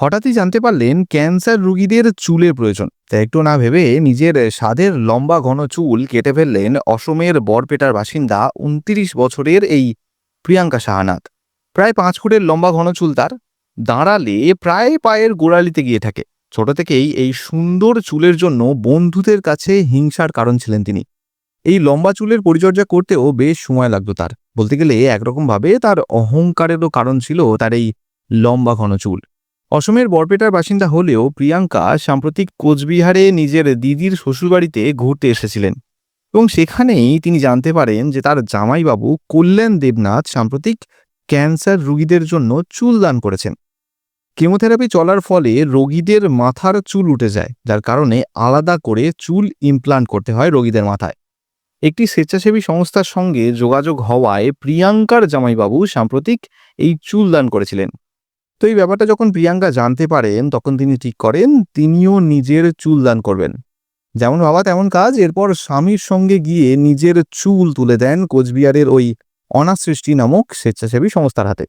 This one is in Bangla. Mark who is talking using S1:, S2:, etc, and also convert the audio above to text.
S1: হঠাৎই জানতে পারলেন ক্যান্সার রোগীদের চুলের প্রয়োজন, তাই একটু না ভেবে নিজের সাধের লম্বা ঘন চুল কেটে ফেললেন অসমের বরপেটার বাসিন্দা 29 বছরের এই প্রিয়াঙ্কা সাহানাত। প্রায় 5 ফুটের লম্বা ঘন চুল তার, দাঁড়ালে প্রায় পায়ের গোড়ালিতে গিয়ে থাকে। ছোট থেকেই এই সুন্দর চুলের জন্য বন্ধুদের কাছে হিংসার কারণ ছিলেন তিনি। এই লম্বা চুলের পরিচর্যা করতেও বেশ সময় লাগতো তার। বলতে গেলে একরকম ভাবে তার অহংকারেরও কারণ ছিল তার এই লম্বা ঘন চুল। অসমের বরপেটার বাসিন্দা হলেও প্রিয়াঙ্কা সাম্প্রতিক কোচবিহারে নিজের দিদির শ্বশুরবাড়িতে ঘুরতে এসেছিলেন, এবং সেখানেই তিনি জানতে পারেন যে তার জামাইবাবু কল্যাণ দেবনাথ সাম্প্রতিক ক্যান্সার রোগীদের জন্য চুল দান করেছেন। কেমোথেরাপি চলার ফলে রোগীদের মাথার চুল উঠে যায়, যার কারণে আলাদা করে চুল ইমপ্লান্ট করতে হয় রোগীদের মাথায়। একটি স্বেচ্ছাসেবী সংস্থার সঙ্গে যোগাযোগ হওয়ায় প্রিয়াঙ্কার জামাইবাবু সাম্প্রতিক এই চুল দান করেছিলেন। তো এই ব্যাপারটা যখন প্রিয়াঙ্কা জানতে পারেন, তখন তিনি ঠিক করেন তিনিও নিজের চুল দান করবেন। যেমন ভাবা তেমন কাজ। এরপর স্বামীর সঙ্গে গিয়ে নিজের চুল তুলে দেন কোচবিহারের ওই অনাসৃষ্টি নামক স্বেচ্ছাসেবী সংস্থার হাতে।